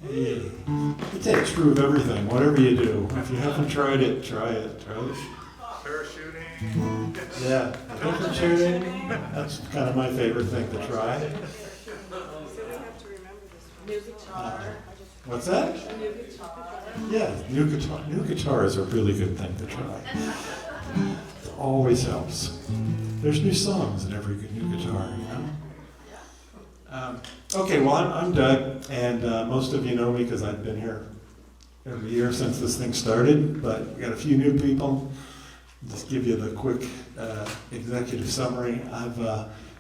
Hey, it takes true of everything, whatever you do. If you haven't tried it, try it. Try it. Parachuting. Yeah, parachuting. That's kind of my favorite thing to try. So we have to remember this one. New guitar. What's that? New guitar. Yeah, new guitar. New guitar is a really good thing to try. It always helps. There's new songs in every good new guitar, you know? Okay, well, I'm Doug, and most of you know me because I've been here every year since this thing started, but we got a few new people. Just give you the quick executive summary. I've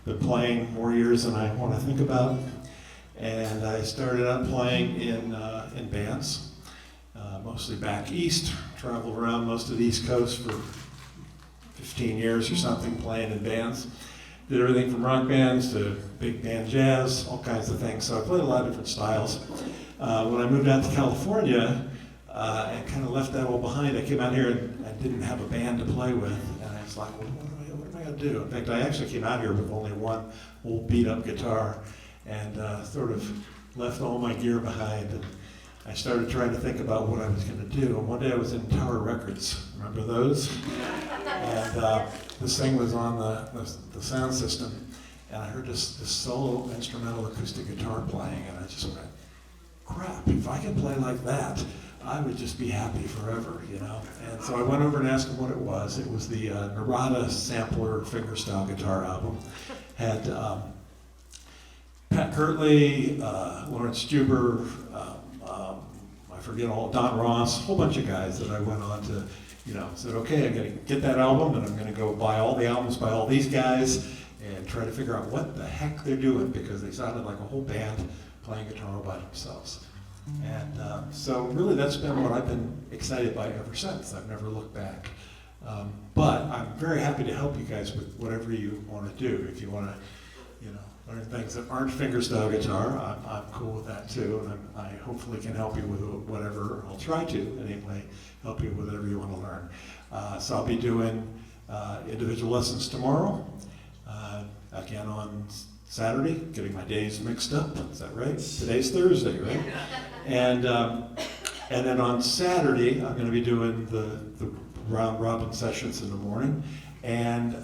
been playing more years than I want to think about, and I started out playing in bands, mostly back east, traveled around most of the East Coast for 15 years or something, playing in bands. Did everything from rock bands to big band jazz, all kinds of things. So I played a lot of different styles. When I moved out to California and kind of left that all behind, I came out here and I didn't have a band to play with. And I was like, well, what am I going to do? In fact, I actually came out here with only one old beat-up guitar and sort of left all my gear behind. And I started trying to think about what I was going to do. And one day I was in Tower Records. Remember those? And this thing was on the sound system, and I heard this solo instrumental acoustic guitar playing, and I just went, crap, if I could play like that, I would just be happy forever, you know? And so I went over and asked him what it was. It was the Narada Sampler fingerstyle guitar album. Had Pat Kirtley, Lawrence Juber, I forget all, Don Ross, a whole bunch of guys that I went on to, you know, said, okay, I'm going to get that album, and I'm going to go buy all the albums by all these guys and try to figure out what the heck they're doing, because they sounded like a whole band playing guitar all by themselves. And so really that's been what I've been excited by ever since. I've never looked back. But I'm very happy to help you guys with whatever you want to do. If you want to, you know, learn things that aren't fingerstyle guitar, I'm cool with that too, and I hopefully can help you with whatever. I'll try to anyway, help you with whatever you want to learn. So I'll be doing individual lessons tomorrow, again on Saturday, getting my days mixed up. Is that right? Today's Thursday, right? And then on Saturday, I'm going to be doing the round robin sessions in the morning, and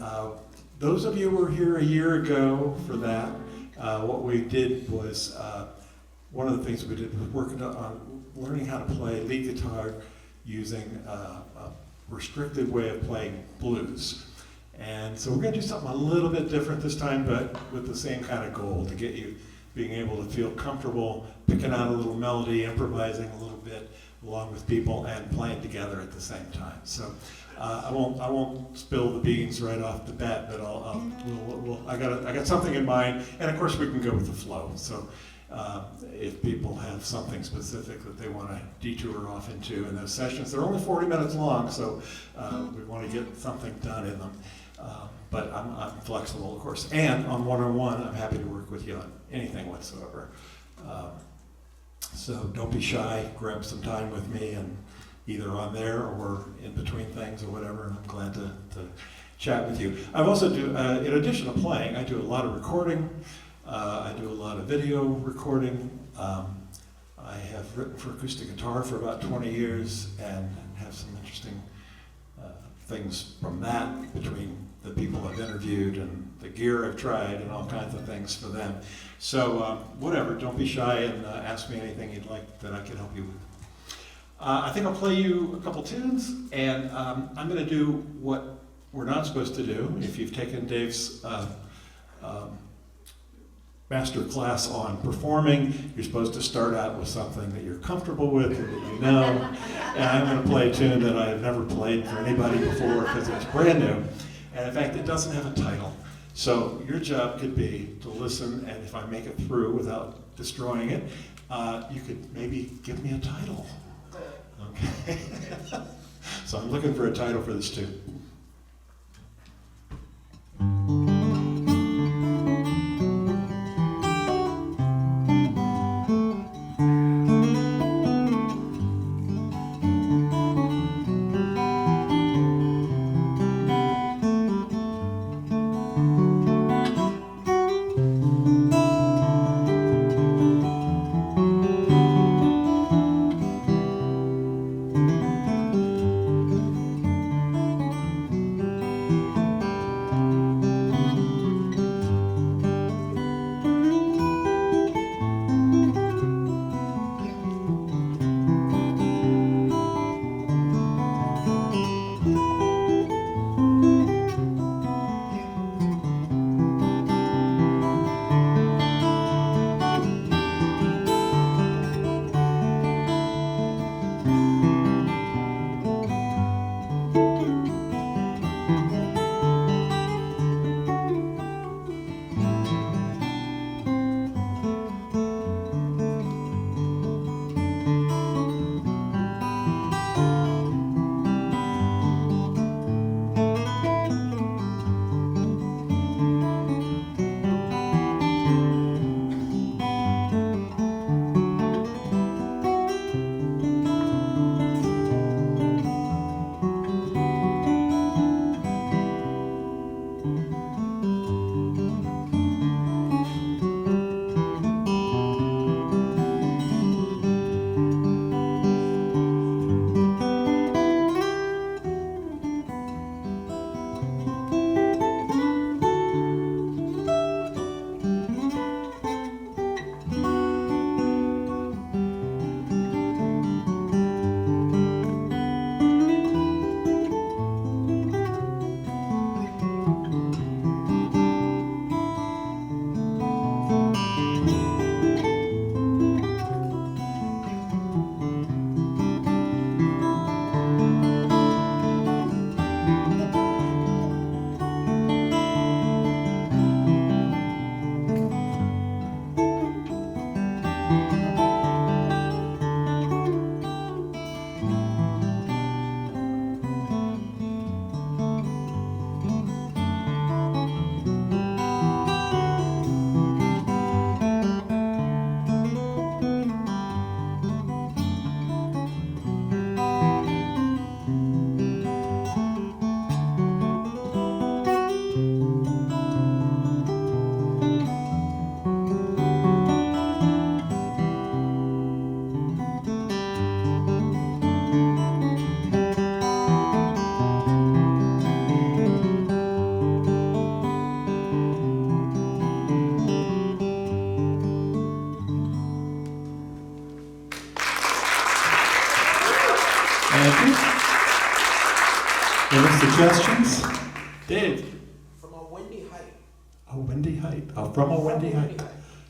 those of you who were here a year ago for that, what we did was, one of the things we did was working on learning how to play lead guitar using a restricted way of playing blues. And so we're going to do something a little bit different this time, but with the same kind of goal, to get you being able to feel comfortable picking out a little melody, improvising a little bit along with people, and playing together at the same time. So I won't spill the beans right off the bat, but I got something in mind, and of course we can go with the flow. So if people have something specific that they want to detour off into in those sessions, they're only 40 minutes long, so we want to get something done in them. But I'm flexible, of course, and on one-on-one, I'm happy to work with you on anything whatsoever. So don't be shy. Grab some time with me, and either on there or in between things or whatever, and I'm glad to chat with you. I also do, in addition to playing, I do a lot of recording. I do a lot of video recording. I have written for acoustic guitar for about 20 years and have some interesting things from that, between the people I've interviewed and the gear I've tried and all kinds of things for them. So whatever, don't be shy and ask me anything you'd like that I can help you with. I think I'll play you a couple tunes, and I'm going to do what we're not supposed to do. If you've taken Dave's master class on performing, you're supposed to start out with something that you're comfortable with and that you know. And I'm going to play a tune that I've never played for anybody before because it's brand new. And in fact, it doesn't have a title. So your job could be to listen, and if I make it through without destroying it, you could maybe give me a title. Okay. So I'm looking for a title for this too. Any suggestions? Dave? From a windy height. A windy height. Oh, from a windy height.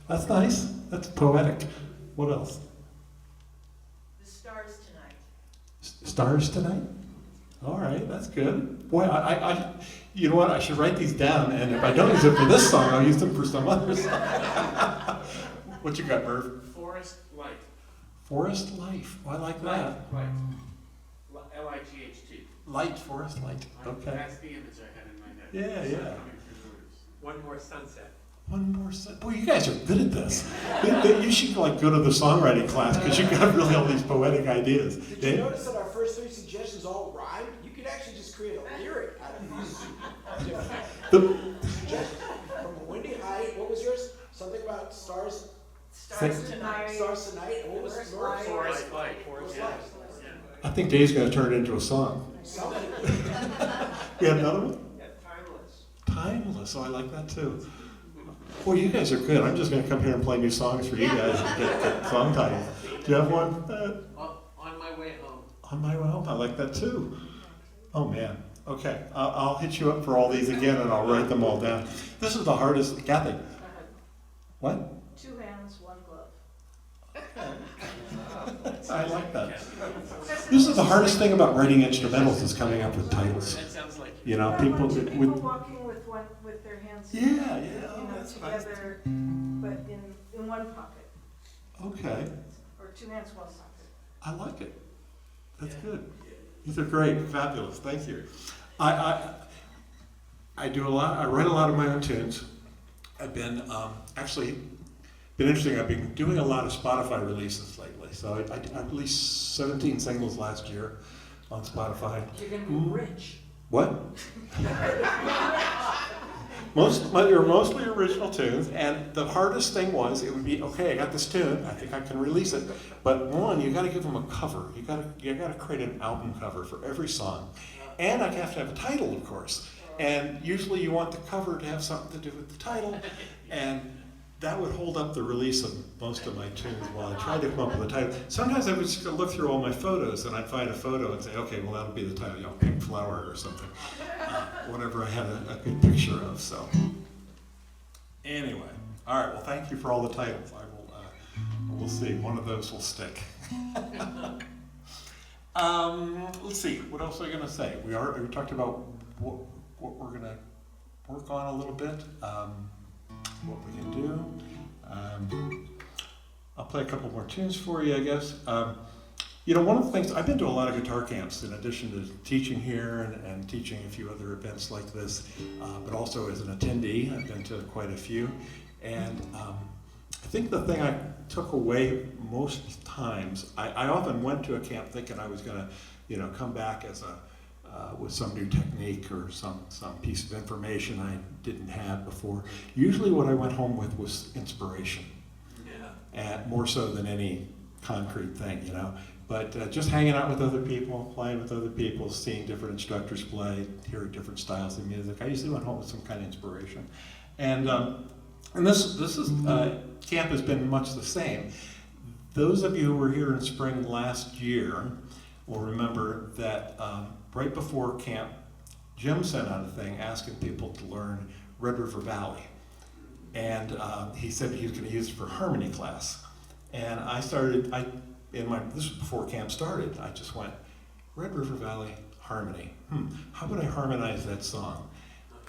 That's nice. That's poetic. What else? The stars tonight. Stars tonight? All right, that's good. Boy, you know what? I should write these down, and if I don't use it for this song, I'll use them for some other song. What you got, Merv? Forest Light. Forest life. Oh, I like that. Light. L-I-G-H-T. Light, forest light. Okay. That's the image I had in my head. Yeah, yeah. One more sunset. One more set. Boy, you guys are good at this. You should like go to the songwriting class because you've got really all these poetic ideas. Did you Dave? notice that our first 3 suggestions all rhymed? You could actually just create a lyric out of these suggestions. From a windy height, what was yours? Something about stars, Stars tonight. stars tonight, and what was Forest yours? light. Forest Light. Forest Yeah. light. I think Dave's going to turn it into a song. Something. We have another one? Yeah, timeless. Timeless. Oh, I like that too. Boy, you guys are good. I'm just going to come here and play new songs for you guys and get song titles. Do you have one? On my way home. On my way home. I like that too. Oh man. Okay. I'll hit you up for all these again and I'll write them all down. This is the hardest. Kathy. What? 2 hands, 1 glove. I like that. This is the hardest thing about writing instrumentals is coming up with titles. That sounds like You know, Yeah, people a bunch of with people walking with their hands. yeah, You yeah. know, Oh, that's nice. together, but in one pocket, Okay, or 2 hands, 1 pocket. I like it. That's good. These are great, fabulous. Thank you. I do a lot. I write a lot of my own tunes. I've been actually been interesting. I've been doing a lot of Spotify releases lately. So I released 17 singles last year on Spotify. You're gonna be rich. What? They're mostly original tunes, and the hardest thing was it would be okay. I got this tune. I think I can release it, but one, you got to give them a cover. You got to create an album cover for every song, and I have to have a title, of course. And usually, you want the cover to have something to do with the title, and that would hold up the release of most of my tunes while I tried to come up with a title. Sometimes I would just go look through all my photos and I'd find a photo and say, okay, well that'll be the title, you know, Pink Flower or something. Whatever I had a good picture of, so. Anyway, all right, well thank you for all the titles. We'll see, one of those will stick. Let's see, what else are we gonna say? We talked about what we're gonna work on a little bit. What we can do. I'll play a couple more tunes for you, I guess. You know, one of the things, I've been to a lot of guitar camps in addition to teaching here and teaching a few other events like this, but also as an attendee, I've been to quite a few. And I think the thing I took away most times, I often went to a camp thinking I was gonna, you know, come back as with some new technique or some piece of information I didn't have before. Usually what I went home with was inspiration, and more so than any concrete thing, you know. But just hanging out with other people, playing with other people, seeing different instructors play, hearing different styles of music, I usually went home with some kind of inspiration. And this camp has been much the same. Those of you who were here in spring last year will remember that right before camp, Jim sent out a thing asking people to learn Red River Valley. And he said he was going to use it for harmony class. And this was before camp started, I just went, Red River Valley, harmony. How would I harmonize that song?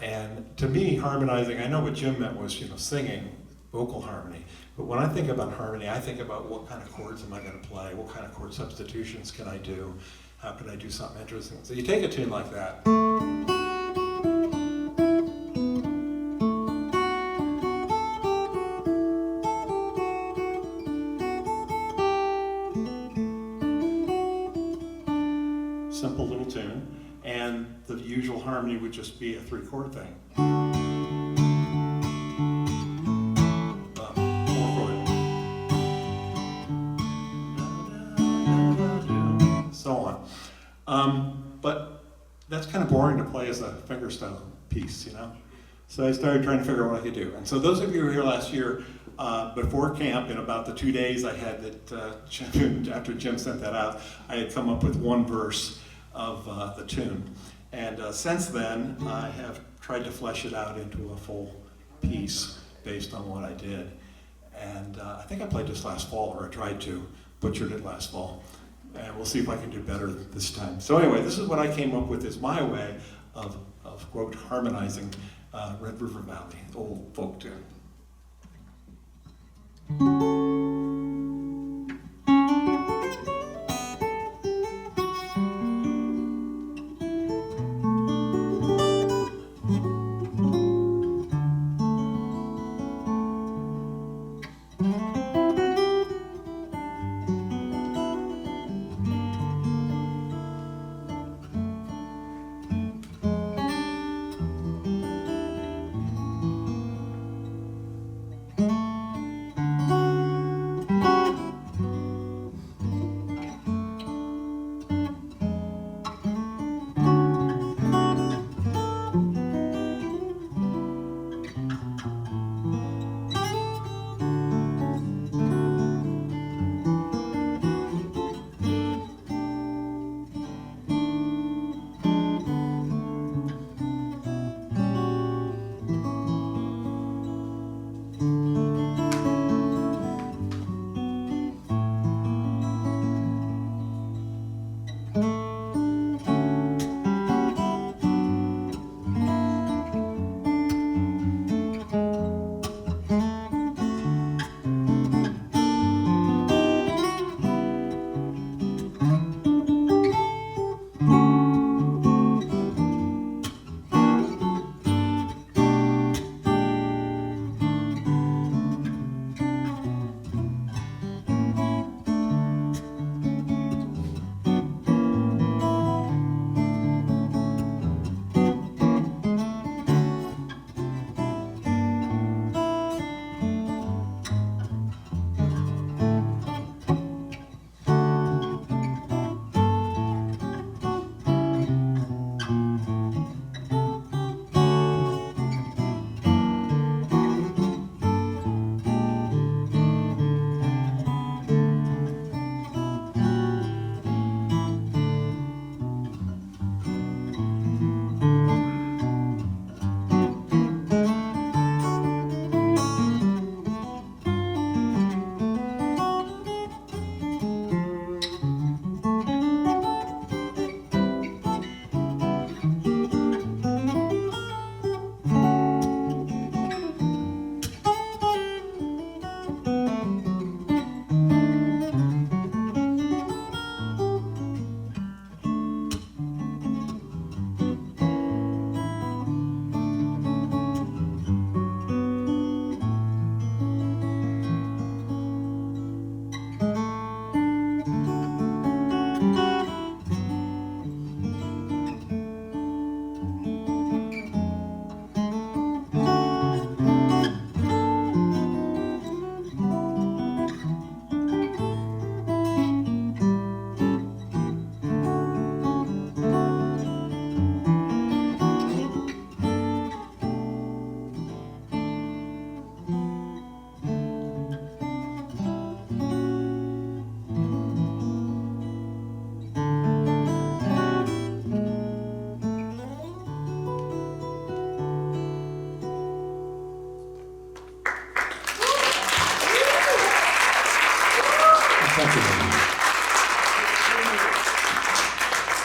And to me, harmonizing, I know what Jim meant was, you know, singing, vocal harmony. But when I think about harmony, I think about what kind of chords am I going to play? What kind of chord substitutions can I do? How can I do something interesting? So you take a tune like that. Simple little tune. And the usual harmony would just be a 3-chord thing. But that's kind of boring to play as a fingerstyle piece, you know? So I started trying to figure out what I could do. And so those of you who were here last year, before camp, in about the 2 days I had that, after Jim sent that out, I had come up with one verse of the tune. And since then, I have tried to flesh it out into a full piece based on what I did. And I think I played this last fall, or I tried to, butchered it last fall. And we'll see if I can do better this time. So anyway, this is what I came up with as my way of quote, harmonizing Red River Valley, old folk tune. Thank you.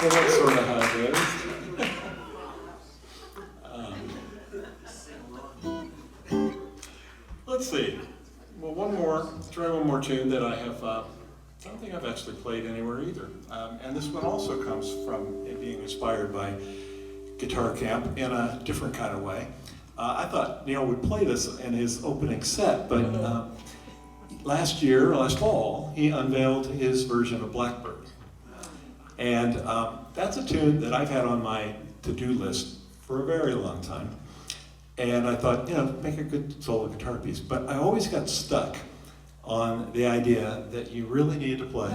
So that's sort of how it is. Let's see. Well, try one more tune that I have, I don't think I've actually played anywhere either. And this one also comes from it being inspired by Guitar Camp in a different kind of way. I thought Neil would play this in his opening set, but last fall, he unveiled his version of Blackbird. And that's a tune that I've had on my to-do list for a very long time. And I thought, make a good solo guitar piece. But I always got stuck on the idea that you really need to play.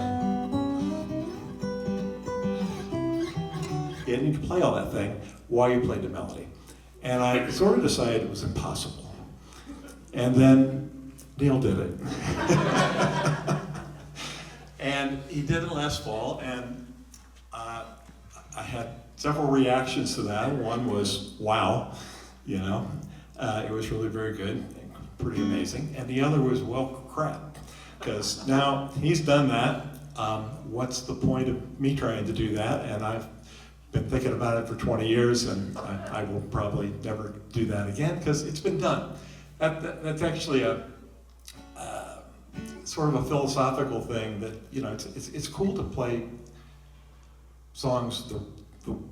You need to play all that thing while you played the melody. And I sort of decided it was impossible. And then Neil did it. And he did it last fall, and I had several reactions to that. One was, wow, you know, it was really very good, pretty amazing. And the other was, well, crap, because now he's done that. What's the point of me trying to do that? And I've been thinking about it for 20 years, and I will probably never do that again because it's been done. That's actually a sort of a philosophical thing that, you know, it's cool to play songs the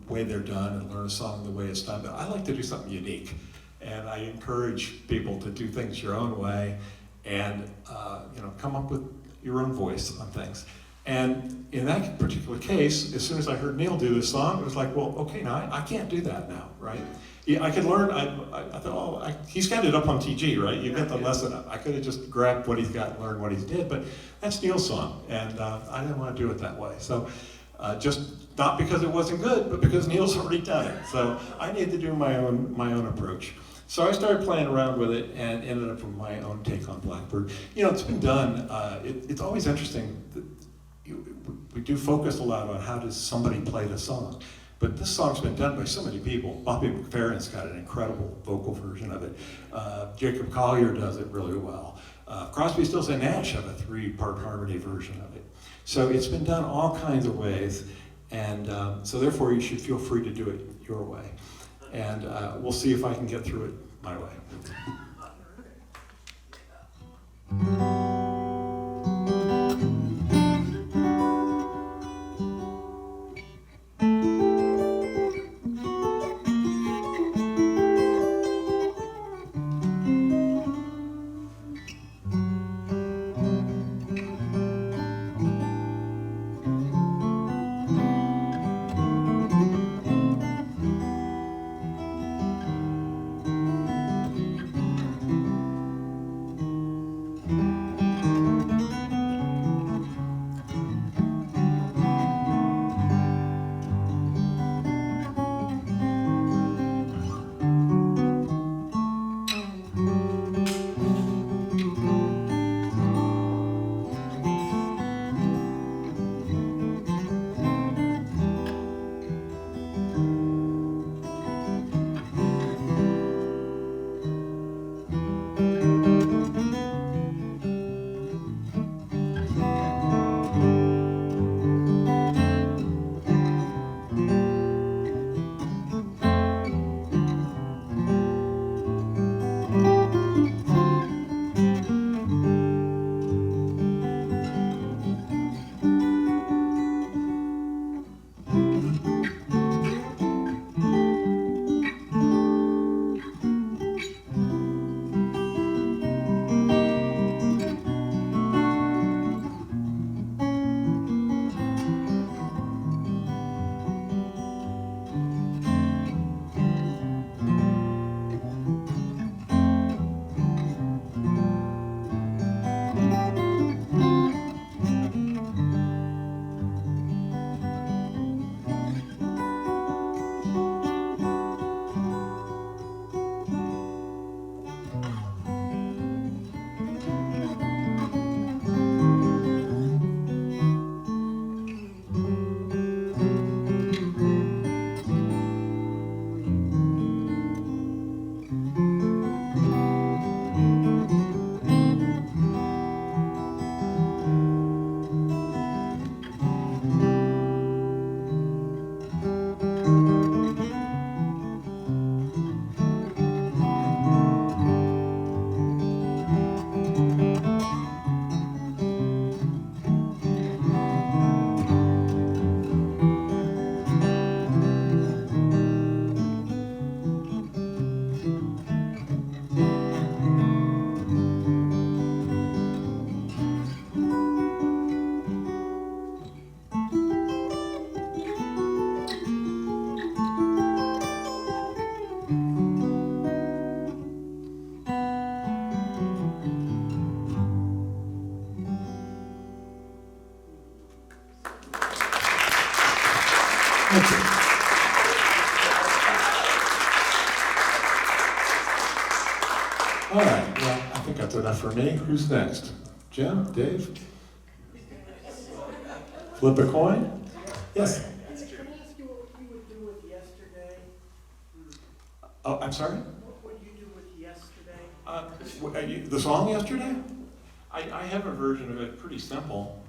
way they're done and learn a song the way it's done, but I like to do something unique. And I encourage people to do things your own way and, you know, come up with your own voice on things. And in that particular case, as soon as I heard Neil do this song, it was like, well, okay, now I can't do that now, right? Yeah, I could learn, I thought, oh, he's got it up on TG, right? You get the lesson up. I could have just grabbed what he's got and learned what he did, but that's Neil's song, and I didn't want to do it that way. So just not because it wasn't good, but because Neil's already done it. So I needed to do my own approach. So I started playing around with it and ended up with my own take on Blackbird. You know, it's been done. It's always interesting. We do focus a lot on how does somebody play the song. But this song's been done by so many people. Bobby McFerrin's got an incredible vocal version of it. Jacob Collier does it really well. Crosby, Stills, and Nash have a 3-part harmony version of it. So it's been done all kinds of ways, and so therefore you should feel free to do it your way. And we'll see if I can get through it my way. Thank you. All right, well, I think that's enough for me. Who's next? Jim? Dave? Flip a coin? Yes? Can I ask you what you would do with Oh, I'm sorry? What did you do with yesterday? The song yesterday? I have a version of it, pretty simple.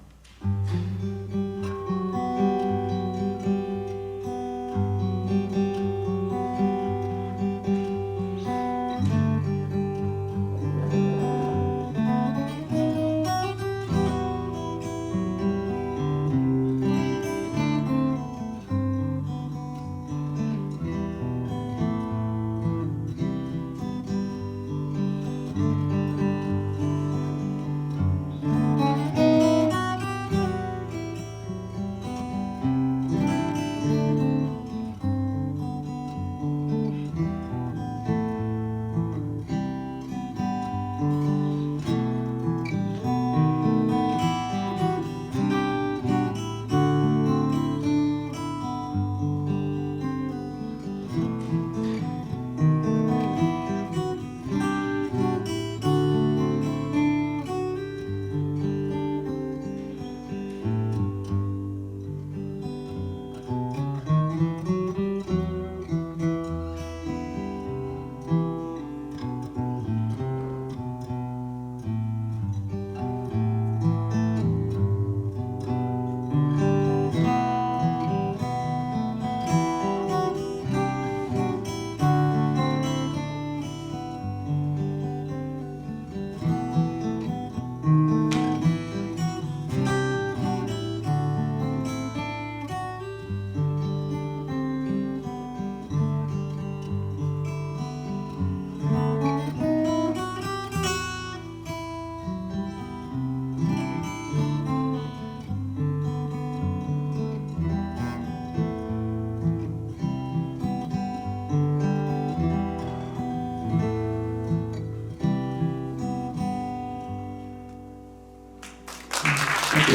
Thank you.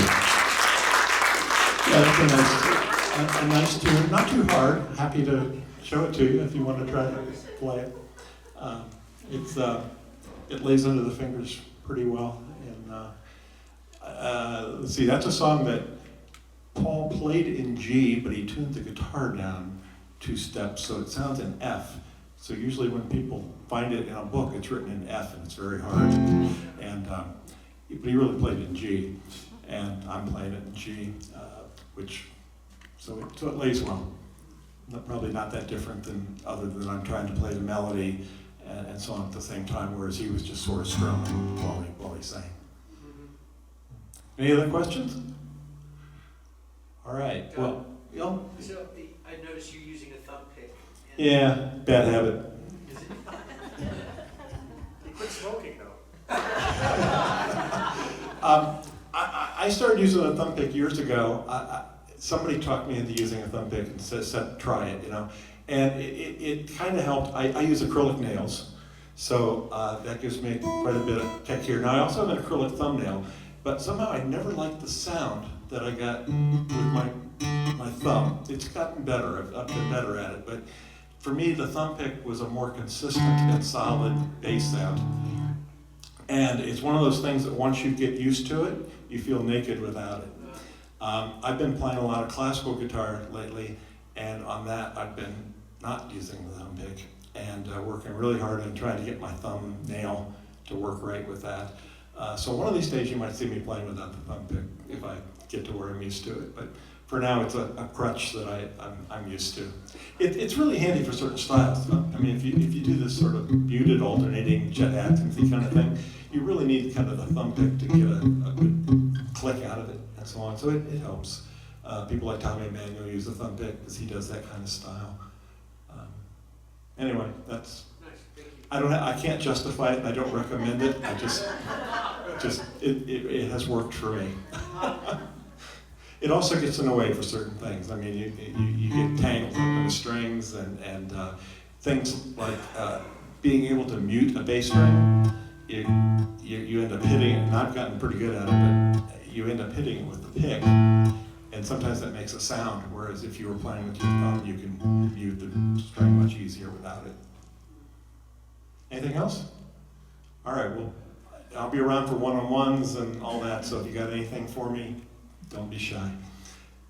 Yeah, that's a nice tune. Not too hard. Happy to show it to you if you want to try to play it. It lays under the fingers pretty well. And let's see, that's a song that Paul played in G, but he tuned the guitar down 2 steps, so it sounds in F. So usually when people find it in a book, it's written in F, and it's very hard. And but he really played it in G, and I'm playing it in G, so it lays well. Probably not that different than other than I'm trying to play the melody and so on at the same time, whereas he was just sort of strumming while he sang. Any other questions? All right. Well, So I noticed you using a thumb pick. yeah, bad habit. Is it? You quit smoking though. I started using a thumb pick years ago. Somebody talked me into using a thumb pick and said try it, and it kind of helped. I use acrylic nails, so that gives me quite a bit of tech here. Now I also have an acrylic thumbnail, but somehow I never liked the sound that I got with my thumb. It's gotten better. I've been better at it, but for me the thumb pick was a more consistent and solid bass sound. And it's one of those things that once you get used to it, you feel naked without it. I've been playing a lot of classical guitar lately, and on that I've been not using the thumb pick and working really hard on trying to get my thumbnail to work right with that. So one of these days you might see me playing without the thumb pick if I get to where I'm used to it. But for now it's a crutch that I'm used to. It's really handy for certain styles. I mean, if you do this sort of muted alternating Chet Atkinsy kind of thing, you really need kind of the thumb pick to get a good click out of it and so on. So it helps. People like Tommy Emmanuel use the thumb pick because he does that kind of style. Anyway, that's. Nice, thank you. I can't justify it, and I don't recommend it. It has worked for me. It also gets in the way for certain things. I mean, you get tangled up in the strings and things like being able to mute a bass string. You end up hitting it, and I've gotten pretty good at it, but you end up hitting it with the pick, and sometimes that makes a sound, whereas if you were playing with your thumb, you can mute the string much easier without it. Anything else? All right, well, I'll be around for one-on-ones and all that, so if you got anything for me, don't be shy.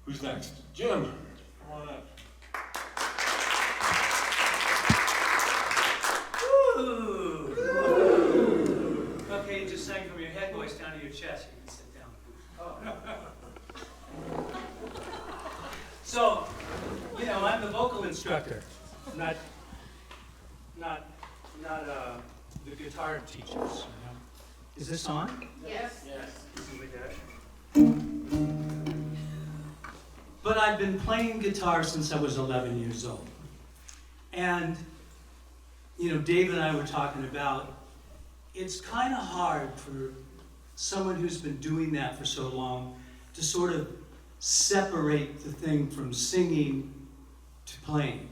Who's next? Jim, come on up. your head voice down to your chest, you can sit down. So, you know, I'm the vocal instructor, not the guitar teachers. You know? Is this on? Yes. But I've been playing guitar since I was 11 years old. And, you know, Dave and I were talking about, it's kind of hard for someone who's been doing that for so long to sort of separate the thing from singing to playing.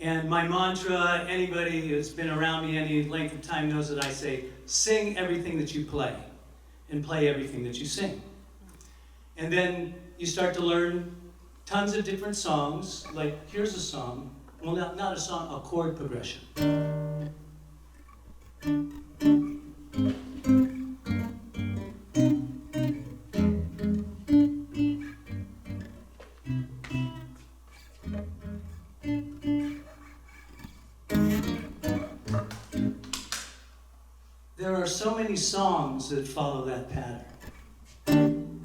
And my mantra, anybody who's been around me any length of time knows that I say, sing everything that you play and play everything that you sing. And then you start to learn tons of different songs, like here's a song, well not a song, a chord progression. There are so many songs that follow that pattern.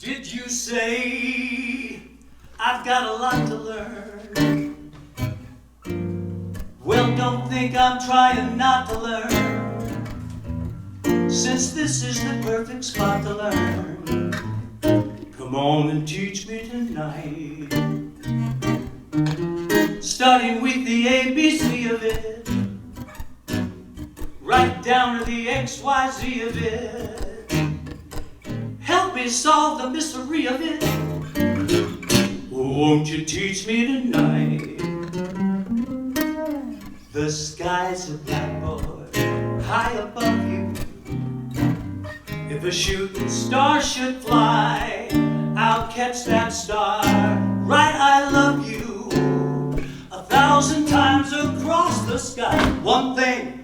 Did you say I've got a lot to learn? Well, don't think I'm trying not to learn, since this is the perfect spot to learn. Come on and teach me tonight, starting with the ABC of it, right down to the XYZ of it. Help me solve the mystery of it. Oh, won't you teach me tonight? The sky's a blackboard high above you. If a shooting star should fly, I'll catch that star. Right, I love you 1,000 times across the sky. One thing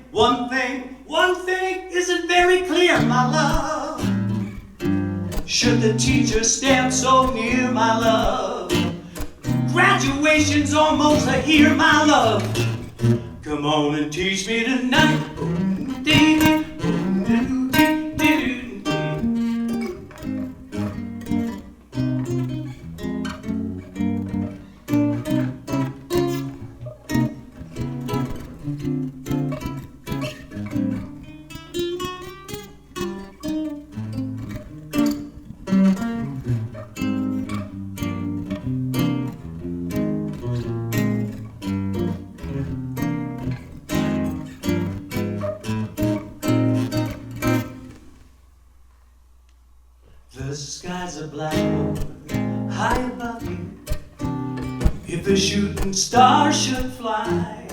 isn't very clear, my love. Should the teacher stand so near, my love? Graduation's almost here, my love. Come on and teach me tonight. The sky's a blackboard high above you. If a shooting star should fly,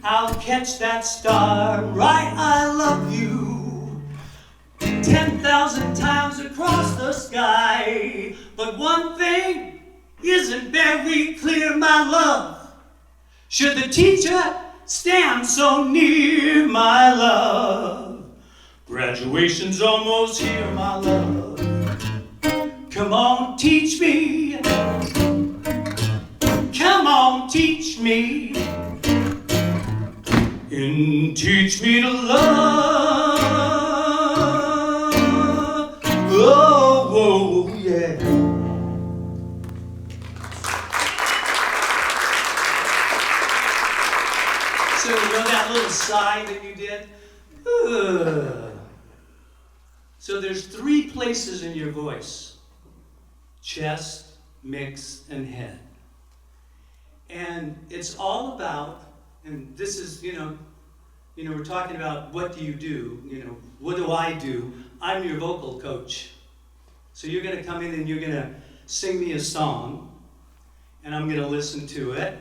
I'll catch that star. Right, I love you 10,000 times across the sky. But one thing isn't very clear, my love. Should the teacher stand so near, my love? Graduation's almost here, my love. Come on, teach me. Come on, teach me. And teach me to love. Oh, oh yeah. So you know that little sigh that you did? So there's 3 places in your voice: chest, mix, and head. And it's all about, and this is, you know, we're talking about what do you do, what do I do? I'm your vocal coach. So you're gonna come in and you're gonna sing me a song, and I'm gonna listen to it,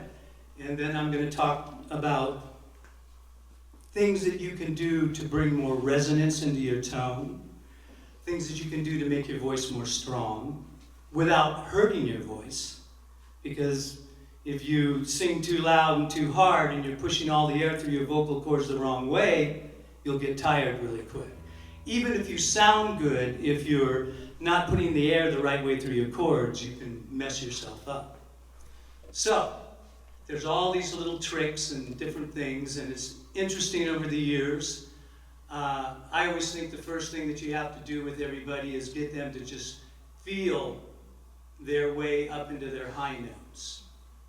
and then I'm gonna talk about things that you can do to bring more resonance into your tone, things that you can do to make your voice more strong without hurting your voice. Because if you sing too loud and too hard and you're pushing all the air through your vocal cords the wrong way, you'll get tired really quick. Even if you sound good, if you're not putting the air the right way through your cords, you can mess yourself up. So, there's all these little tricks and different things, and it's interesting over the years. I always think the first thing that you have to do with everybody is get them to just feel their way up into their high notes.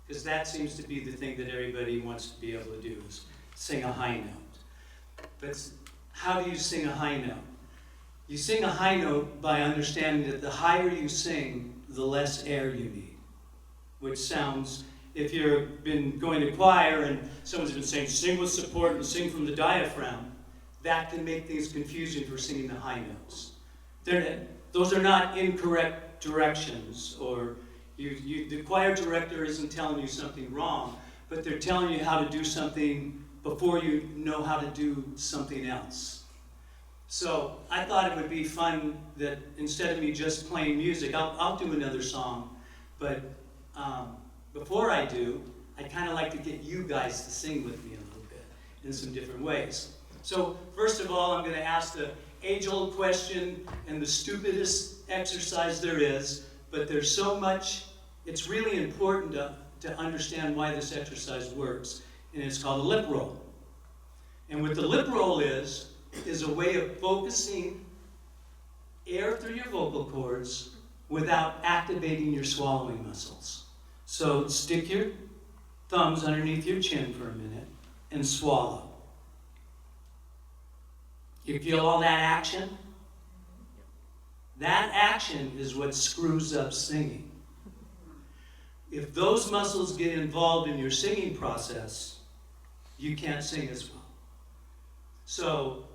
Because that seems to be the thing that everybody wants to be able to do, is sing a high note. But how do you sing a high note? You sing a high note by understanding that the higher you sing, the less air you need. Which sounds, if you've been going to choir and someone's been saying, sing with support and sing from the diaphragm, that can make things confusing for singing the high notes. Those are not incorrect directions, or the choir director isn't telling you something wrong, but they're telling you how to do something before you know how to do something else. So I thought it would be fun that instead of me just playing music, I'll do another song, but before I do, I'd kind of like to get you guys to sing with me a little bit in some different ways. So first of all, I'm going to ask the age-old question and the stupidest exercise there is, but there's so much, it's really important to understand why this exercise works, and it's called a lip roll. And what the lip roll is a way of focusing air through your vocal cords without activating your swallowing muscles. So stick your thumbs underneath your chin for a minute and swallow. You feel all that action? That action is what screws up singing. If those muscles get involved in your singing process, you can't sing as well. So,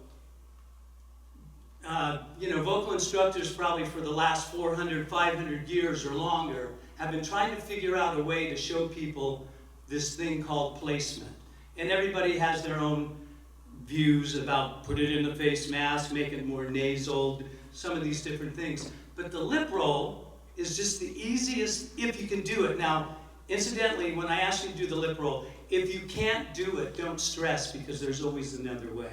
vocal instructors probably for the last 400, 500 years or longer have been trying to figure out a way to show people this thing called placement. And everybody has their own views about put it in the face mask, make it more nasal, some of these different things. But the lip roll is just the easiest if you can do it. Now, incidentally, when I ask you to do the lip roll, if you can't do it, don't stress because there's always another way.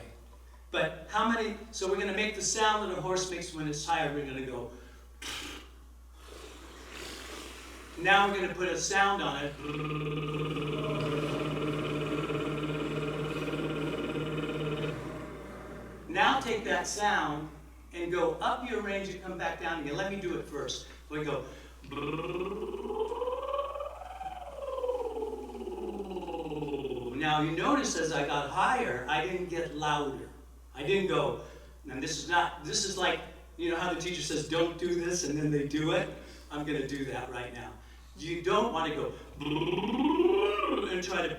But how many, so we're going to make the sound that a horse makes when it's tired. We're going to go. Now we're going to put a sound on it. Now take that sound and go up your range and come back down again. Let me do it first. We go. Now you notice as I got higher, I didn't get louder. I didn't go, and this is like, you know how the teacher says, don't do this, and then they do it? I'm going to do that right now. You don't want to go and try to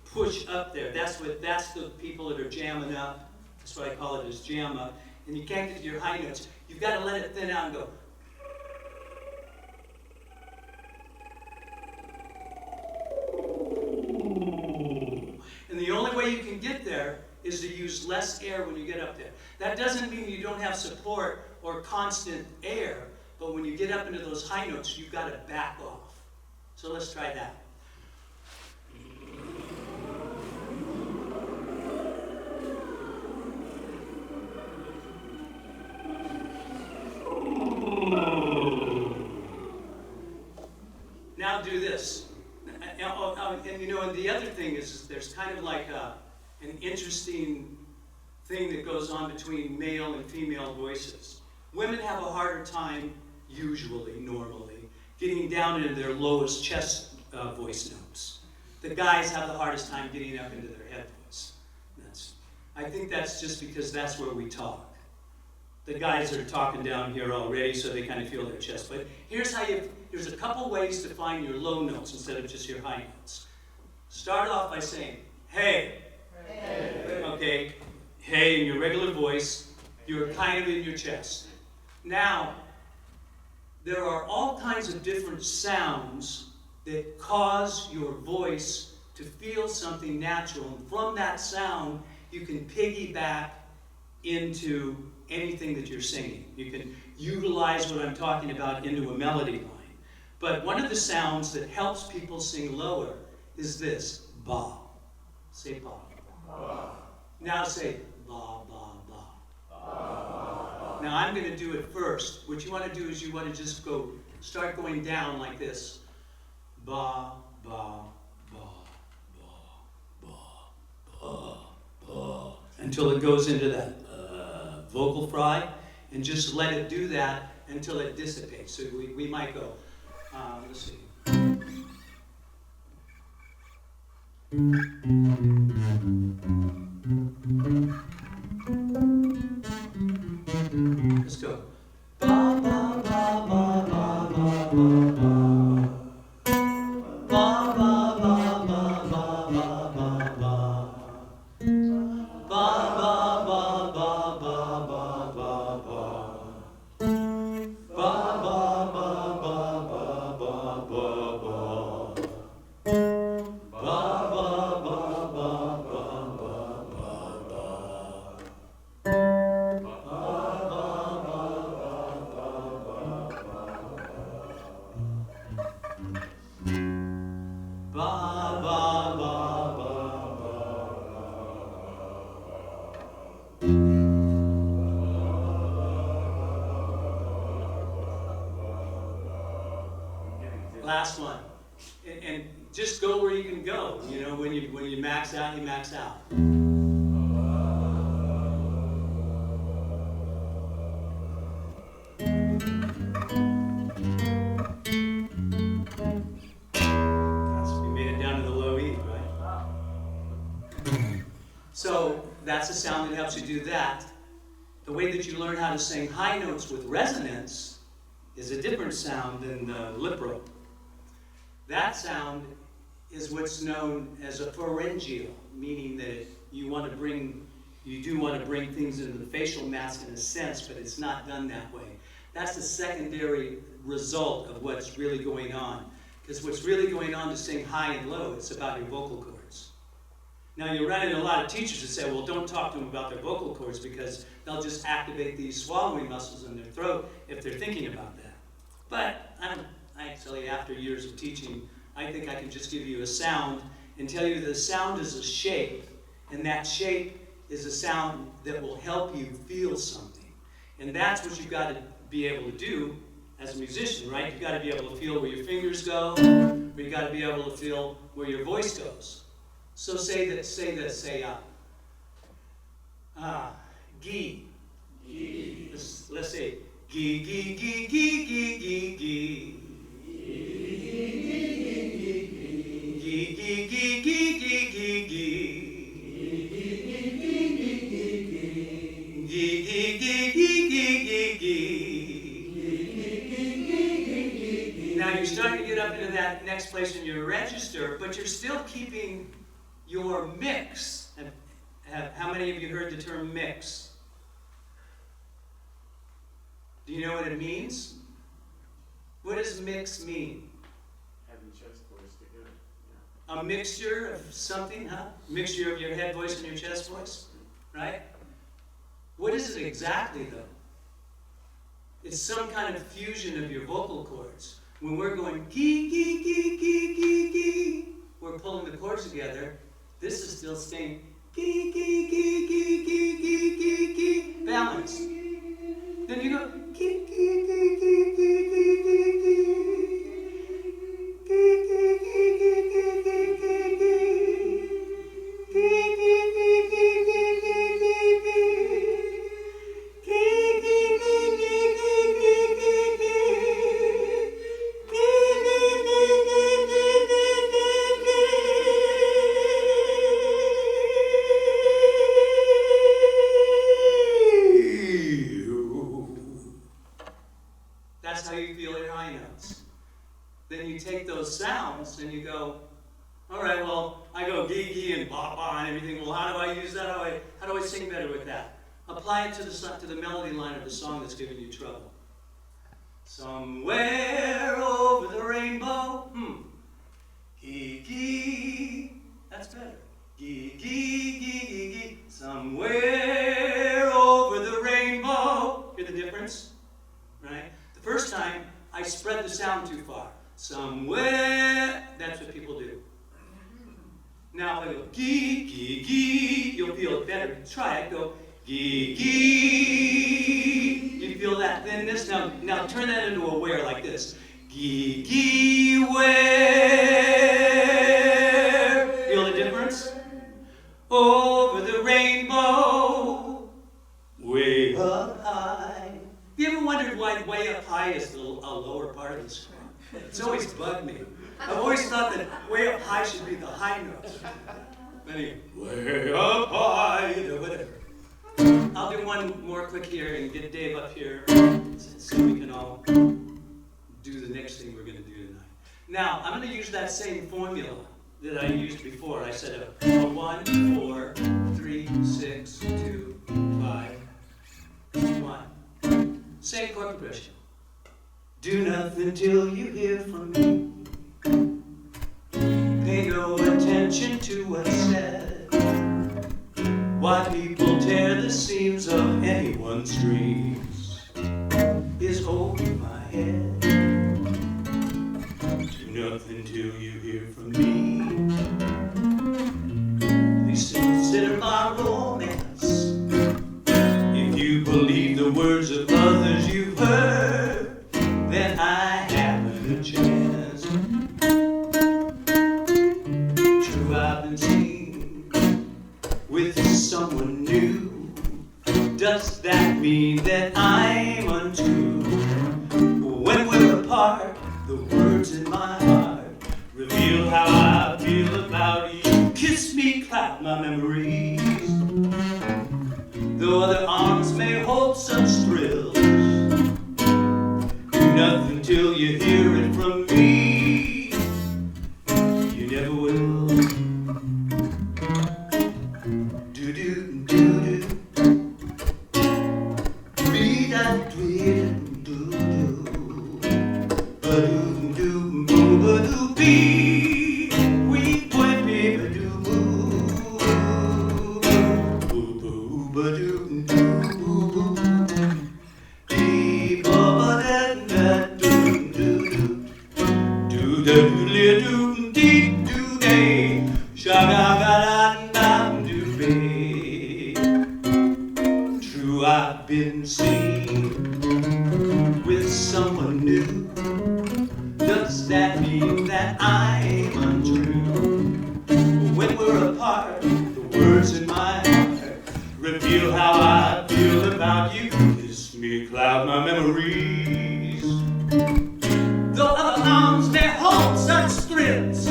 push up there. That's the people that are jamming up. That's what I call it, is jam up. And you can't get to your high notes. You've got to let it thin out and go. And the only way you can get there is to use less air when you get up there. That doesn't mean you don't have support or constant air, but when you get up into those high notes, you've got to back off. So let's try that. Now do this. And the other thing is there's kind of like an interesting thing that goes on between male and female voices. Women have a harder time, normally, getting down into their lowest chest voice notes. The guys have the hardest time getting up into their head voice. I think that's just because that's where we talk. The guys are talking down here already, so they kind of feel their chest. But here's a couple ways to find your low notes instead of just your high notes. Start off by saying, hey. Hey. Okay, hey in your regular voice, you're kind of in your chest. Now, there are all kinds of different sounds that cause your voice to feel something natural. And from that sound, you can piggyback into anything that you're singing. You can utilize what I'm talking about into a melody line. But one of the sounds that helps people sing lower is this, ba. Say ba. Ba. Now say ba, ba, ba. Ba. Now I'm going to do it first. What you want to do is you want to just start going down like this. Ba, ba, ba, ba, ba, ba, ba. until it goes into that vocal fry, and just let it do that until it dissipates. So we might go, let's see. Let's go. Ba, ba, ba, ba, ba, ba, ba, ba. Ba, ba, ba, ba, ba, ba, ba, ba. Ba, ba, ba, ba, ba, ba, ba, ba. Ba, ba, ba, ba, ba, ba, ba, ba. Ba, ba, ba, ba, ba, ba, ba, ba. Last one, and just go where you can go. You know, when you max out, you max out. We made it down to the low E, right? So that's a sound that helps you do that. The way that you learn how to sing high notes with resonance is a different sound than the lip rope. That sound is what's known as a pharyngeal, meaning that you do want to bring things into the facial mask in a sense, but it's not done that way. That's the secondary result of what's really going on. Because what's really going on to sing high and low, it's about your vocal cords. Now you run into a lot of teachers that say, well, don't talk to them about their vocal cords because they'll just activate these swallowing muscles in their throat if they're thinking about that. But actually, after years of teaching, I think I can just give you a sound and tell you the sound is a shape, and that shape is a sound that will help you feel something. And that's what you've got to be able to do as a musician, right? You've got to be able to feel where your fingers go, or you've got to be able to feel where your voice goes. So say gee. Let's say gee, gee, gee, gee, gee, gee, gee. Gee, gee, gee, gee, gee, gee, gee. Gee, gee, gee, gee, gee, gee, gee. Now you're starting to get up into that next place in your register, but you're still keeping your mix. How many of you heard the term mix? Do you know what it means? What does mix mean? Having chest voice together. Yeah. A mixture of something, huh? Mixture of your head voice and your chest voice, right? What is it exactly, though? It's some kind of fusion of your vocal cords. When we're going gee, gee, gee, gee, gee, gee, we're pulling the chords together. This is still staying gee, gee, gee, gee, gee, gee, gee, gee, balance. Then you go gee, gee, gee, gee, gee, gee, gee, gee. That's how you feel your high notes. Then you take those sounds and you go, all right, well, I go gee gee and ba ba and everything. Well, how do I use that? How do I sing better with that? Apply it to the melody line of the song that's giving you trouble. Somewhere over the rainbow, gee gee. That's better. Gee gee gee gee gee. Somewhere over the rainbow. Hear the difference, right? The first time I spread the sound too far. Somewhere, that's what people do. Now if I go gee, gee, gee, you'll feel it better. Try it, go gee, gee. You feel that thinness? Now turn that into a where like this. Gee, gee, where. Feel the difference? Over the rainbow. up high. You ever wondered why way up high is a lower part of the score? It's always bugged me. I've always thought that way up high should be the high notes. Anyway, way up high, or whatever. I'll do one more click here and get Dave up here so we can all do the next thing we're going to do tonight. Now, I'm going to use that same formula that I used before. I said a 1, 4, 3, 6, 2, 5, 1. Same chord progression. Do nothing till you hear from me. Pay no attention to what's said. Why people tear the seams of anyone's dreams is over my head. Do nothing till you hear from me. Please consider my romance. If you believe the words of others you've heard, then I haven't a chance. True, I've been seen with someone new. Does that mean that I'm untrue? When we're apart, the words in my heart reveal how I feel about you. Kiss me, cloud my memories. Though other arms may hold such thrills, do nothing till you hear it from me. You never will. Do do do do. Be that do do do. Ba do do boo ba do be. We boy be ba do boo. Boo boo ba do do boo. Dee ba ba da da do do do. Do da do li do dee do day. Sha ga ga da do be. True, I've been seen with someone new. Does that mean that I'm untrue? When we're apart, the words in my heart reveal how I feel about you. Kiss me, cloud my memories. Though other arms may hold such thrills,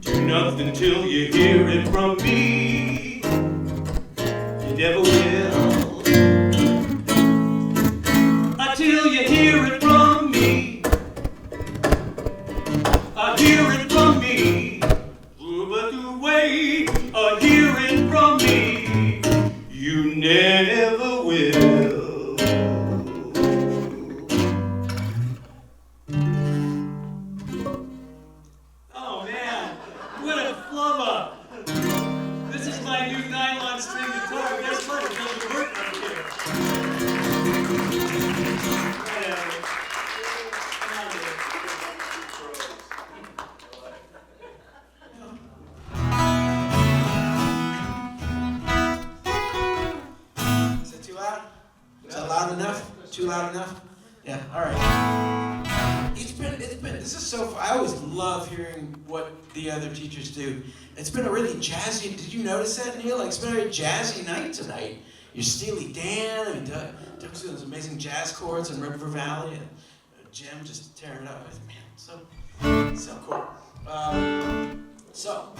do nothing till you hear it from me. You never will. Until you hear it from me. Hear it from me. But the way hear it from me. You never will. Oh man, what a flubber. This is my new nylon string guitar. Guess what? It doesn't work up here. Whatever. Is that too loud? Is that loud enough? Too loud enough? Yeah, all right. This is so fun. I always love hearing what the other teachers do. It's been a really jazzy, did you notice that, Neil? Like, it's been a very jazzy night tonight. You're Steely Dan, I mean, Doug's doing those amazing jazz chords in River Valley, and Jim just tearing it up. Man, so cool. So,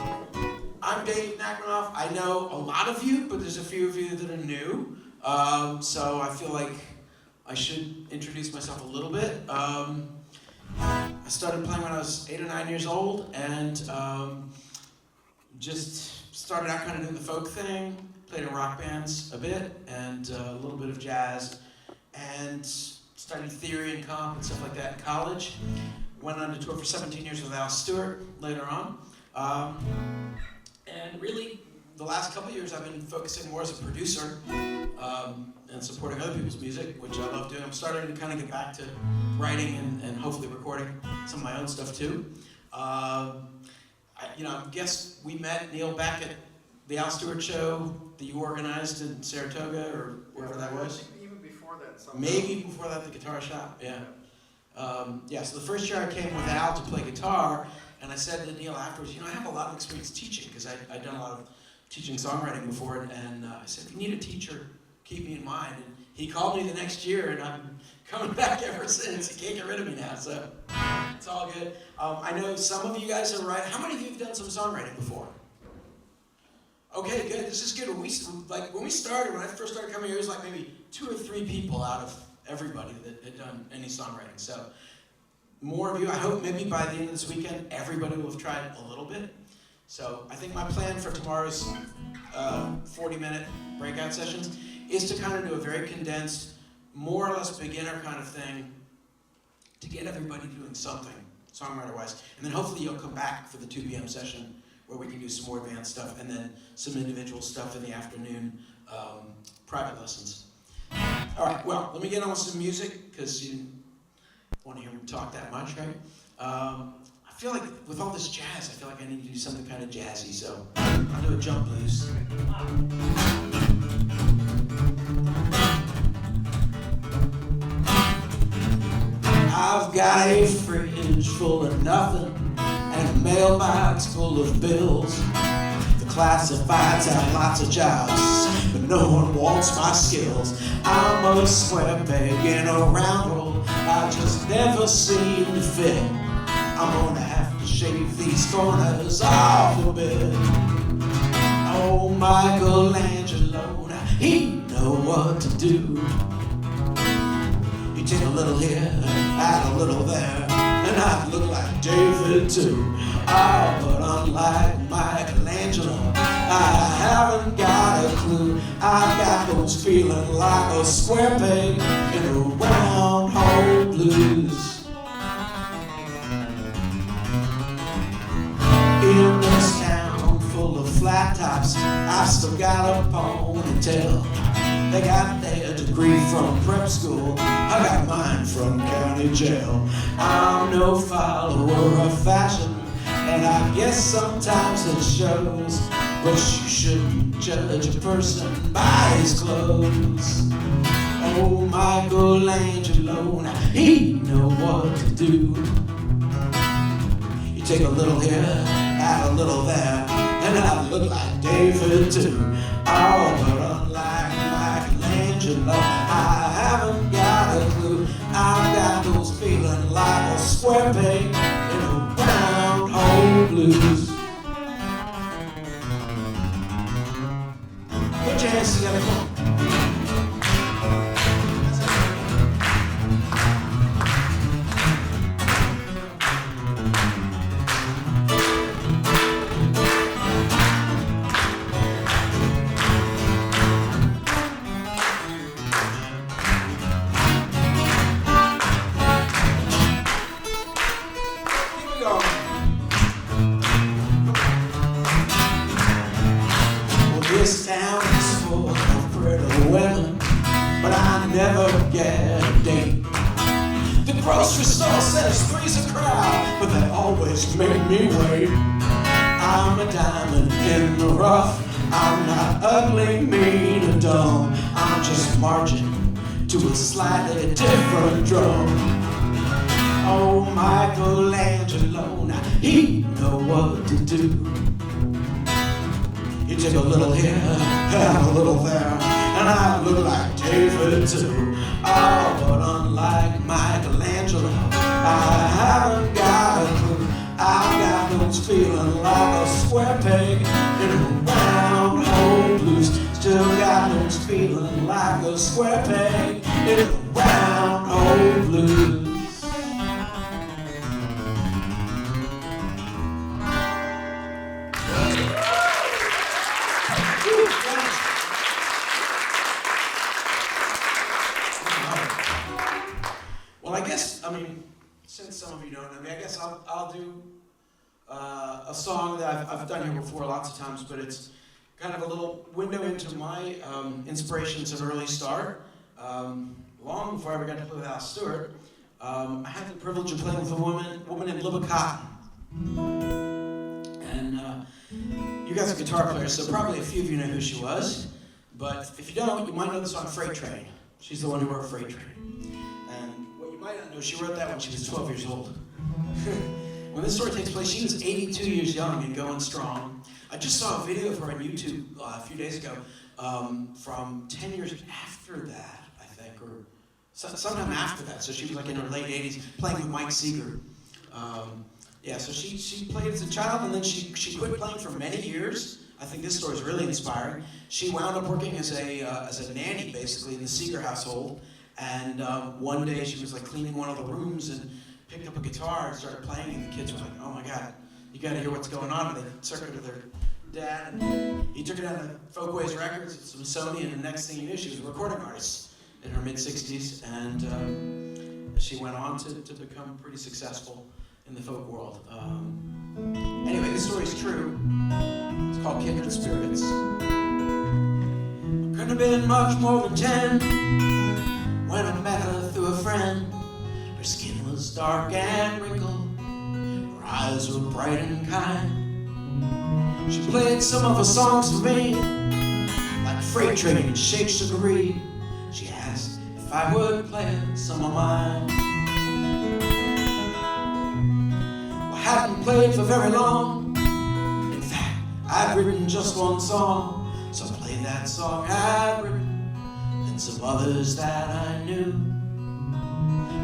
I'm Dave Nachmanoff. I know a lot of you, but there's a few of you that are new. So I feel like I should introduce myself a little bit. I started playing when I was 8 or 9 years old, and just started out kind of doing the folk thing, played in rock bands a bit, and a little bit of jazz, and studied theory and comp and stuff like that in college. Went on to tour for 17 years with Al Stewart later on. And really, the last couple of years I've been focusing more as a producer and supporting other people's music, which I love doing. I'm starting to kind of get back to writing and hopefully recording some of my own stuff too. I guess we met, Neil, back at the Al Stewart show that you organized in Saratoga or wherever that was. Even before that. Maybe before that, the guitar shop, yeah. So the first year I came with Al to play guitar, and I said to Neil afterwards, I have a lot of experience teaching, because I'd done a lot of teaching songwriting before, and I said, if you need a teacher, keep me in mind. And he called me the next year, and I'm coming back ever since. He can't get rid of me now, so it's all good. I know some of you guys are right. How many of you have done some songwriting before? Okay, good. This is good. When we started, when I first started coming here, it was like maybe 2 or 3 people out of everybody that had done any songwriting. So more of you, I hope maybe by the end of this weekend, everybody will have tried a little bit. So I think my plan for tomorrow's 40-minute breakout sessions is to kind of do a very condensed, more or less beginner kind of thing to get everybody doing something, songwriter-wise. And then hopefully you'll come back for the 2 p.m. session where we can do some more advanced stuff and then some individual stuff in the afternoon, private lessons. All right, well, let me get on with some music because you want to hear me talk that much, right? I feel like with all this jazz, I feel like I need to do something kind of jazzy, so I'll do a jump blues. I've got a fridge full of nothing and a mailbox full of bills. The classifieds have lots of jobs, but no one wants my skills. I'm a square peg in a round hole, I just never seem to fit. I'm gonna have to shave these corners off a bit. Oh, Michelangelo, now he know what to do. You take a little here, add a little there, and I look like David too. Oh, but unlike Michelangelo, I haven't got a clue. I've got those feeling like a square peg in a round hole blues. In this town full of flat tops, I've still got a ponytail. They got their degree from prep school, I got mine from county jail. I'm no follower of fashion, and I guess sometimes it shows. But you shouldn't judge a person by his clothes. Oh, Michelangelo, now he know what to do. You take a little here, add a little there, and I look like David too. Oh, but unlike Michelangelo, I haven't got a clue. I've got those feeling like a square peg in a round hole blues. Put your hands together, come on. This town is full of pretty women, but I never get a date. The grocery store says 3's a crowd, but they always make me wait. I'm a diamond in the rough, I'm not ugly, mean, or dumb. I'm just marching to a slightly different drum. Oh, Michelangelo, now he know what to do. You take a little here, and a little there, and I look like David too. Oh, but unlike Michelangelo, I haven't got a clue. I've got those feeling like a square peg in a round hole blues. Still got those feeling like a square peg in a round hole blues. Well, I guess, since some of you don't know me, I guess I'll do a song that I've done here before lots of times, but it's kind of a little window into my inspirations and early start. Long before I ever got to play with Al Stewart, I had the privilege of playing with a woman named Libba Cotton. And you guys are guitar players, so probably a few of you know who she was. But if you don't, you might know the song Freight Train. She's the one who wrote Freight Train. And what you might not know, she wrote that when she was 12 years old. When this story takes place, she was 82 years young and going strong. I just saw a video of her on YouTube a few days ago. from 10 years after that, I think, or sometime after that. So she was like in her late 80s, playing with Mike Seeger. Yeah, so she played as a child, and then she quit playing for many years. I think this story is really inspiring. She wound up working as a nanny, basically, in the Seeger household. And one day she was like cleaning one of the rooms and picked up a guitar and started playing, and the kids were like, "Oh my God, you got to hear what's going on." And they took her to their dad, and he took her down to Folkways Records, some Sony, and the next thing you knew, she was a recording artist in her mid-60s, and she went on to become pretty successful in the folk world. Anyway, this story's true. It's called Kindred Spirits. Couldn't have been much more than 10 when I met her through a friend. Her skin was dark and wrinkled, her eyes were bright and kind. She played some of her songs for me, like Freight Train and Shake Sugaree. She asked if I would play some of mine. Well, I hadn't played for very long. In fact, I'd written just one song, so I played that song I'd written and some others that I knew.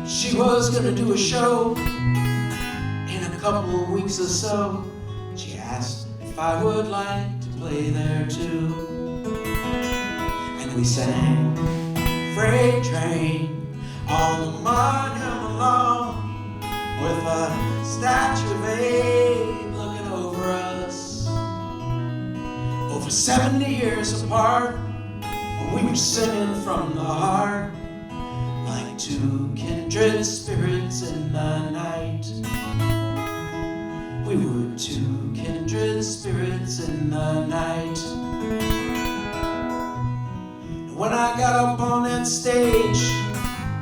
She was gonna do a show in a couple of weeks or so. She asked if I would like to play there too. And we sang Freight Train on the Monument Lawn, with a statue of Abe looking over us. Over 70 years apart, we were singing from the heart, like two kindred spirits in the night. We were two kindred spirits in the night. And when I got up on that stage,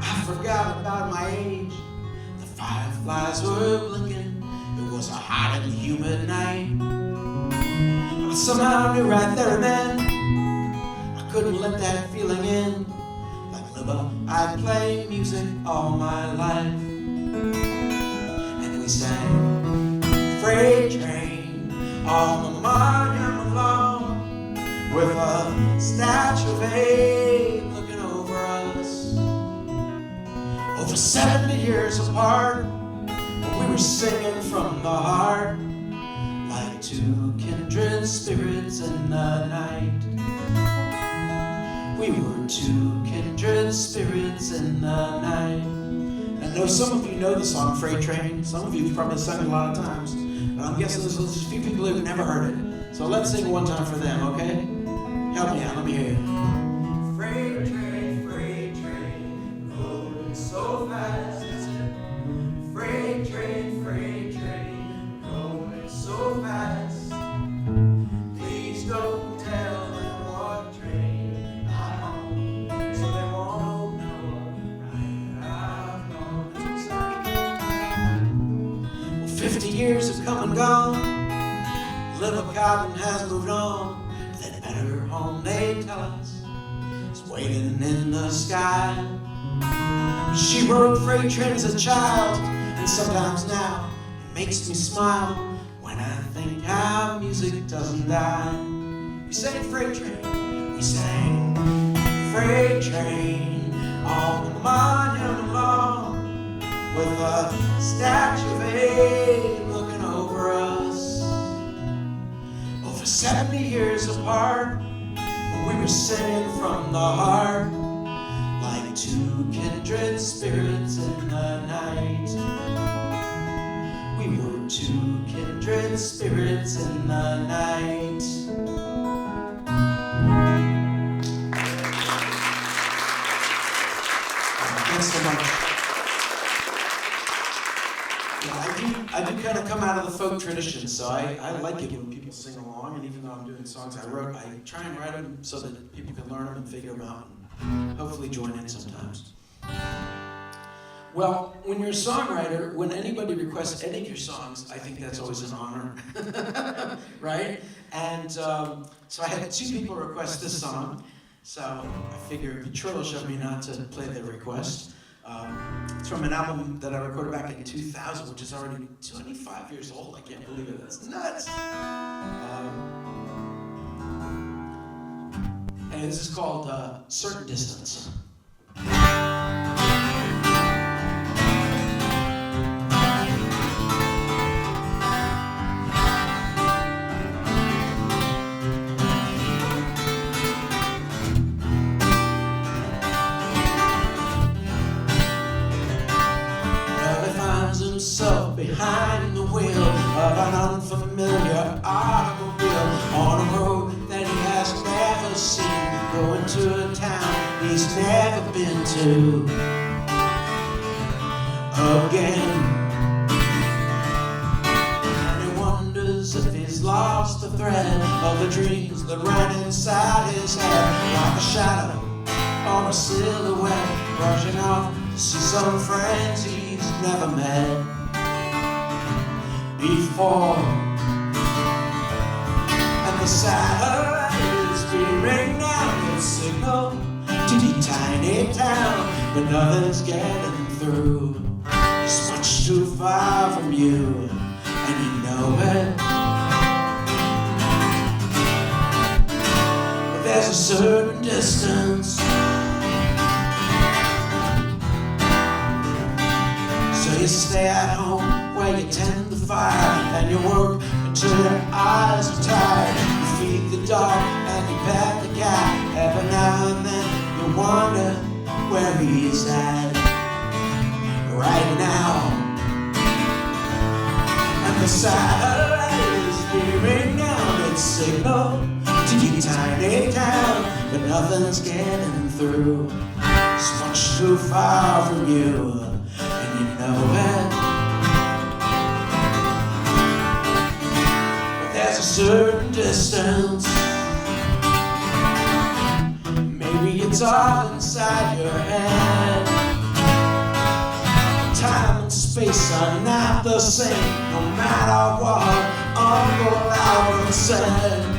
I forgot about my age. The fireflies were blinking, it was a hot and humid night. But I somehow knew right there and then I couldn't let that feeling in. Like Libba, I'd play music all my life. And we sang Freight Train on the Monument Lawn, with a statue of Abe looking over us. Over 70 years apart, we were singing from the heart, like two kindred spirits in the night. We were two kindred spirits in the night. I know some of you know the song Freight Train. Some of you have probably sung it a lot of times. But I'm guessing there's a few people who've never heard it. So let's sing it one time for them, okay? Help me out, let me hear you. Freight train, going so fast. Freight train, going so fast. Please don't tell them what train I'm on, so they won't know right I've gone. Well, 50 years have come and gone. Little Cotton has moved on. That better home, they tell us, is waiting in the sky. She rode freight train as a child, and sometimes now it makes me smile when I think how music doesn't die. We sang Freight Train, we sang Freight Train on the Monument Lawn, with a statue of Abe looking over us. Over 70 years apart, we were singing from the heart, like two kindred spirits in the night. We were two kindred spirits in the night. Thanks so much. Yeah, I do kind of come out of the folk tradition, so I like it when people sing along, and even though I'm doing songs I wrote, I try and write them so that people can learn them and figure them out, and hopefully join in sometimes. Well, when you're a songwriter, when anybody requests any of your songs, I think that's always an honor, right? And so I had two people request this song, so I figured it'd be churlish of me not to play their request. It's from an album that I recorded back in 2000, which is already 25 years old. I can't believe it. That's nuts. And this is called Certain Distance. Himself behind the wheel of an unfamiliar automobile on a road that he has never seen, going to a town he's never been to again. And he wonders if he's lost the thread of the dreams that ran inside his head, like a shadow or a silhouette rushing off to see some friends he's never met before. And the satellite is beaming out its signal to the tiny town, but nothing's getting through. It's much too far from you, and you know it. But there's a certain distance. So you stay at home where you tend the fire, and you work until your eyes are tired. You feed the dog and you pet the cat. Every now and then you wonder where he's at right now. And the satellite is beaming out its signal to your tiny town, but nothing's getting through. It's much too far from you, and you know it. But there's a certain distance. Maybe it's all inside your head. Time and space are not the same, no matter what Uncle Albert said.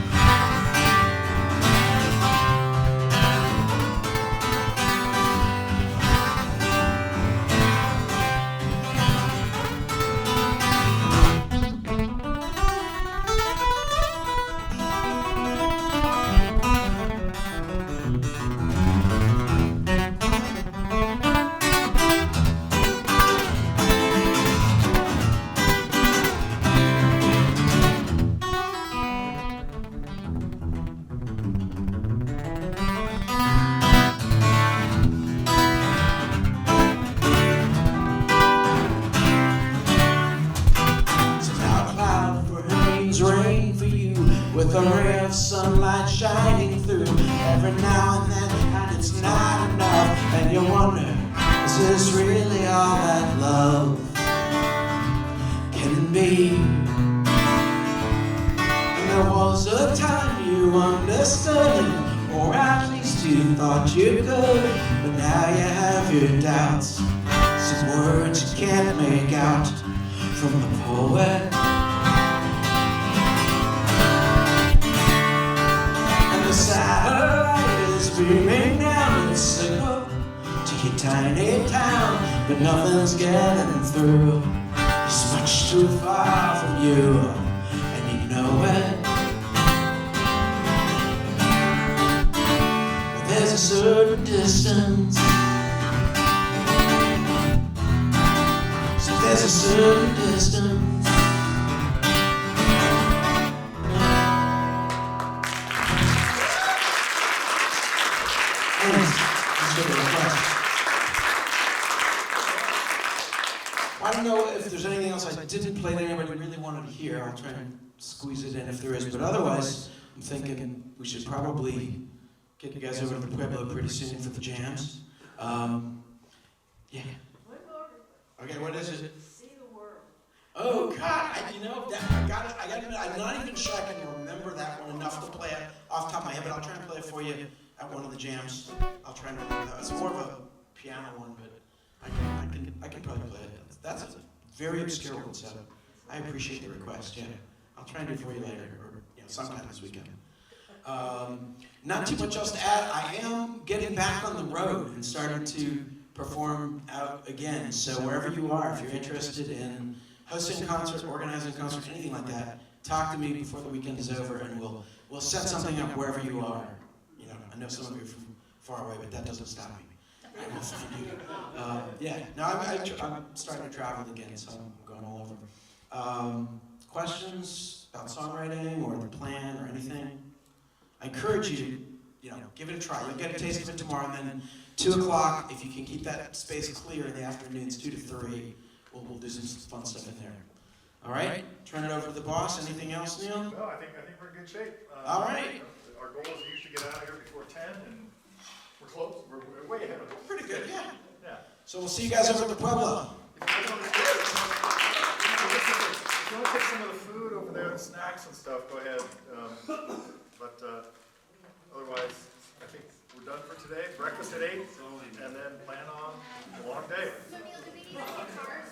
With a ray of sunlight shining through every now and then, and it's not enough, and you wonder, is this really all that love can be? And there was a time you understood it, or at least you thought you could, but now you have your doubts, some words you can't make out from the poet. Satellite is beaming down its signal to your tiny town, but nothing's getting through. It's much too far from you, and you know it. But there's a certain distance. So there's a certain distance. I don't know if there's anything else I didn't play that anybody really wanted to hear. I'll try and squeeze it in if there is. But otherwise, I'm thinking we should probably get you guys over to the Pueblo pretty soon for the jams. Yeah. Okay, what is it? See the world. Oh God, I got it. I'm not even sure I can remember that one enough to play it off the top of my head, but I'll try and play it for you at one of the jams. I'll try and remember that. It's more of a piano one, but I can probably play it. That's a very obscure one, so I appreciate the request. Yeah, I'll try and do it for you later, or sometime this weekend. Not too much else to add. I am getting back on the road and starting to perform out again. So wherever you are, if you're interested in hosting a concert, organizing a concert, anything like that, talk to me before the weekend is over, and we'll set something up wherever you are. I know some of you are from far away, but that doesn't stop me. I know some of you. Yeah, no, I'm starting to travel again, so I'm going all over. Questions about songwriting or the plan or anything? I encourage you to, give it a try. You'll get a taste of it tomorrow, and then 2 o'clock, if you can keep that space clear in the afternoons, 2 to 3, we'll do some fun stuff in there. All right? Turn it over to the boss. Anything else, Neil? No, I think we're in good shape. All right. Our goal is usually get out of here before 10, and we're close. We're way ahead of it. Pretty good, yeah. Yeah. So we'll see you guys over at the Pueblo. If you want to take some of the food over there, the snacks and stuff, go ahead. But otherwise, I think we're done for today. Breakfast at 8, and then plan on a long day. So Neil, do we need any cars?